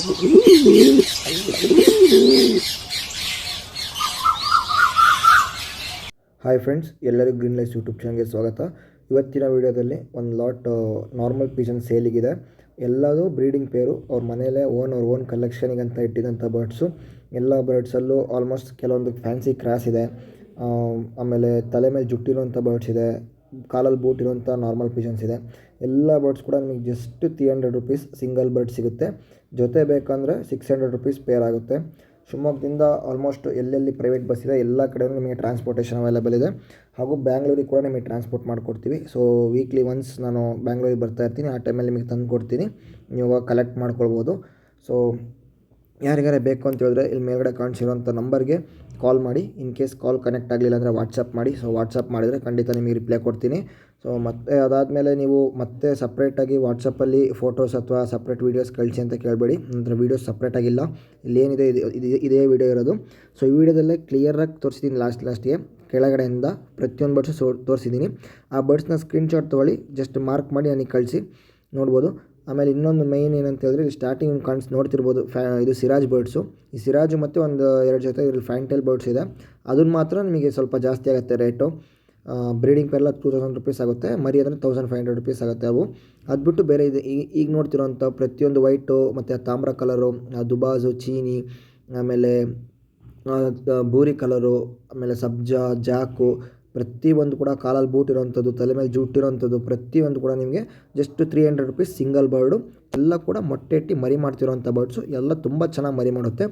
Hi friends, ಎಲ್ಲರಿಗೂ green life YouTube ಚಾನಲ್ಗೆ ಸ್ವಾಗತ. ಇವತ್ತಿನ ವಿಡಿಯೋದಲ್ಲಿ ಒಂದು ಲಾಟ್ ನಾರ್ಮಲ್ ಪೀಜನ್ ಸೇಲಿಗಿದೆ. ಎಲ್ಲದೂ ಬ್ರೀಡಿಂಗ್ ಪೇರು. ಅವ್ರ ಮನೇಲೆ ಅವ್ರ ಓನ್ ಕಲೆಕ್ಷನಿಗೆ ಅಂತ ಇಟ್ಟಿದ್ದಂಥ ಬರ್ಡ್ಸು. ಎಲ್ಲ ಬರ್ಡ್ಸಲ್ಲೂ ಆಲ್ಮೋಸ್ಟ್ ಕೆಲವೊಂದು ಫ್ಯಾನ್ಸಿ ಕ್ರಾಸ್ ಇದೆ, ಆಮೇಲೆ ತಲೆ ಮೇಲೆ ಜುಟ್ಟಿರುವಂಥ ಬರ್ಡ್ಸ್ ಇದೆ, ಕಾಲಲ್ಲಿ ಬೂಟ್ ಇರುವಂಥ ನಾರ್ಮಲ್ ಪೀಜನ್ಸ್ ಇದೆ. ಎಲ್ಲ ಬರ್ಡ್ಸ್ ಕೂಡ ನಿಮಗೆ ಜಸ್ಟ್ 300 ರುಪೀಸ್ ಸಿಂಗಲ್ ಬರ್ಡ್ ಸಿಗುತ್ತೆ. ಜೊತೆ ಬೇಕಂದರೆ 600 ರುಪೀಸ್ ಪೇರ್ ಆಗುತ್ತೆ. ಶಿವಮೊಗ್ಗದಿಂದ ಆಲ್ಮೋಸ್ಟ್ ಎಲ್ಲೆಲ್ಲಿ ಪ್ರೈವೇಟ್ ಬಸ್ ಇದೆ ಎಲ್ಲ ಕಡೆಯೂ ನಿಮಗೆ ಟ್ರಾನ್ಸ್ಪೋರ್ಟೇಷನ್ ಅವೈಲೇಬಲ್ ಇದೆ. ಹಾಗೂ ಬ್ಯಾಂಗ್ಳೂರಿಗೆ ಕೂಡ ನಿಮಗೆ ಟ್ರಾನ್ಸ್ಪೋರ್ಟ್ ಮಾಡಿಕೊಡ್ತೀವಿ. ಸೊ ವೀಕ್ಲಿ ಒನ್ಸ್ ನಾನು ಬ್ಯಾಂಗ್ಳೂರಿಗೆ ಬರ್ತಾ ಇರ್ತೀನಿ, ಆ ಟೈಮಲ್ಲಿ ನಿಮಗೆ ತಂದು ಕೊಡ್ತೀನಿ, ನೀವು ಕಲೆಕ್ಟ್ ಮಾಡ್ಕೊಳ್ಬೋದು. ಸೊ ಯಾರಿಗಾರೆ ಬೇಕು ಅಂತ ಹೇಳಿದ್ರೆ ಇಲ್ಲಿ ಮೇಲ್ಗಡೆ ಕಾಣಿಸಿರೋಂಥ ನಂಬರ್ಗೆ ಕಾಲ್ ಮಾಡಿ. ಇನ್ ಕೇಸ್ ಕಾಲ್ ಕನೆಕ್ಟ್ ಆಗಲಿಲ್ಲ ಅಂದರೆ ವಾಟ್ಸಪ್ ಮಾಡಿ. ಸೊ ವಾಟ್ಸಪ್ ಮಾಡಿದರೆ ಖಂಡಿತ ನಿಮಗೆ ರಿಪ್ಲೈ ಕೊಡ್ತೀನಿ. ಸೊ ಮತ್ತೆ ಅದಾದಮೇಲೆ ನೀವು ಮತ್ತೆ ಸಪ್ರೇಟಾಗಿ ವಾಟ್ಸಪ್ಪಲ್ಲಿ ಫೋಟೋಸ್ ಅಥವಾ ಸಪ್ರೇಟ್ ವೀಡಿಯೋಸ್ ಕಳಿಸಿ ಅಂತ ಕೇಳಬೇಡಿ. ಅಂದರೆ ವೀಡಿಯೋಸ್ ಸಪ್ರೇಟಾಗಿಲ್ಲ, ಇಲ್ಲೇನಿದೆ ಇದೇ ವಿಡಿಯೋ ಇರೋದು. ಸೊ ಈ ವಿಡಿಯೋದಲ್ಲೇ ಕ್ಲಿಯರಾಗಿ ತೋರಿಸಿದ್ದೀನಿ ಲಾಸ್ಟ್ಗೆ ಕೆಳಗಡೆಯಿಂದ ಪ್ರತಿಯೊಂದು ಬರ್ಡ್ಸು ತೋರಿಸಿದ್ದೀನಿ. ಆ ಬರ್ಡ್ಸ್ನ ಸ್ಕ್ರೀನ್ಶಾಟ್ ತೊಗೊಳ್ಳಿ, ಜಸ್ಟ್ ಮಾರ್ಕ್ ಮಾಡಿ ನನಗೆ ಕಳಿಸಿ ನೋಡ್ಬೋದು. ಆಮೇಲೆ ಇನ್ನೊಂದು ಮೈನ್ ಏನಂತ ಹೇಳಿದ್ರೆ ಇಲ್ಲಿ ಸ್ಟಾರ್ಟಿಂಗ್ ನೋಡ್ತಿರ್ಬೋದು, ಇದು ಸಿರಾಜ್ ಬರ್ಡ್ಸು. ಈ ಸಿರಾಜು ಮತ್ತು ಒಂದು 2 ಜೊತೆ ಇದರಲ್ಲಿ ಫ್ಯಾಂಟೆಲ್ ಬರ್ಡ್ಸ್ ಇದೆ. ಅದನ್ನು ಮಾತ್ರ ನಿಮಗೆ ಸ್ವಲ್ಪ ಜಾಸ್ತಿ ಆಗುತ್ತೆ ರೇಟು. ಬ್ರೀಡಿಂಗ್ ಪೆಲ್ಲ 2000 ರುಪೀಸ್ ಆಗುತ್ತೆ, ಮರಿ ಅಂದರೆ 1500 ರುಪೀಸ್ ಆಗುತ್ತೆ ಅವು. ಅದು ಬಿಟ್ಟು ಬೇರೆ ಇದೆ ಈಗ ನೋಡ್ತಿರೋಂಥ ಪ್ರತಿಯೊಂದು ವೈಟು ಮತ್ತು ತಾಮ್ರ ಕಲರು, ದುಬಾಜು, ಚೀನಿ, ಆಮೇಲೆ ಬೂರಿ ಕಲರು, ಆಮೇಲೆ ಸಬ್ಜಾ, ಜಾಕು, ಪ್ರತಿಯೊಂದು ಕೂಡ ಕಾಲಲ್ಲಿ ಬೂಟ್ ಇರೋವಂಥದ್ದು, ತಲೆ ಮೇಲೆ ಜುಟ್ಟಿರೋವಂಥದ್ದು ಪ್ರತಿಯೊಂದು ಕೂಡ ನಿಮಗೆ ಜಸ್ಟ್ 300 ರುಪೀಸ್ ಸಿಂಗಲ್ ಬರ್ಡು. ಎಲ್ಲ ಕೂಡ ಮೊಟ್ಟೆ ಇಟ್ಟು ಮರಿ ಮಾಡ್ತಿರೋವಂಥ ಬರ್ಡ್ಸು. ಎಲ್ಲ ತುಂಬ ಚೆನ್ನಾಗಿ ಮರಿ ಮಾಡುತ್ತೆ.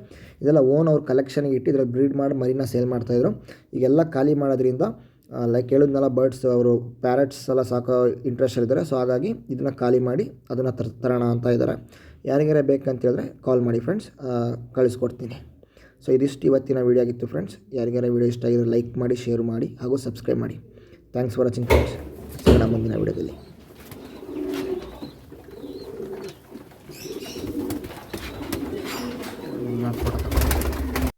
ಇದೆಲ್ಲ ಓನ್ ಅವ್ರ ಕಲೆಕ್ಷನ್ಗೆ ಇಟ್ಟು ಇದರಲ್ಲಿ ಬ್ರೀಡ್ ಮಾಡಿ ಮರಿನ ಸೇಲ್ ಮಾಡ್ತಾಯಿದ್ರು. ಈಗೆಲ್ಲ ಖಾಲಿ ಮಾಡೋದ್ರಿಂದ ಲೈಕ್ ಹೇಳಿದ್ನೆಲ್ಲ ಬರ್ಡ್ಸ್ ಅವರು ಪ್ಯಾರೆಟ್ಸ್ ಎಲ್ಲ ಸಾಕೋ ಇಂಟ್ರೆಸ್ಟಲ್ಲಿದ್ದಾರೆ. ಸೊ ಹಾಗಾಗಿ ಇದನ್ನು ಖಾಲಿ ಮಾಡಿ ಅದನ್ನು ತರೋಣ ಅಂತ ಇದ್ದಾರೆ. ಯಾರಿಗಾರೆ ಬೇಕಂತ ಹೇಳಿದ್ರೆ ಕಾಲ್ ಮಾಡಿ ಫ್ರೆಂಡ್ಸ್, ಕಳಿಸ್ಕೊಡ್ತೀನಿ. ಸೊ ಇದಿಷ್ಟು ಇವತ್ತಿನ ವೀಡಿಯೋ ಆಗಿತ್ತು ಫ್ರೆಂಡ್ಸ್. ಯಾರಿಗಾರ ವೀಡಿಯೋ ಇಷ್ಟ ಆಗಿದ್ರೆ ಲೈಕ್ ಮಾಡಿ, ಶೇರ್ ಮಾಡಿ ಹಾಗೂ ಸಬ್ಸ್ಕ್ರೈಬ್ ಮಾಡಿ. Thanks for watching friends. ಸಿಗೋಣ ಮುಂದಿನ ವೀಡಿಯೋದಲ್ಲಿ.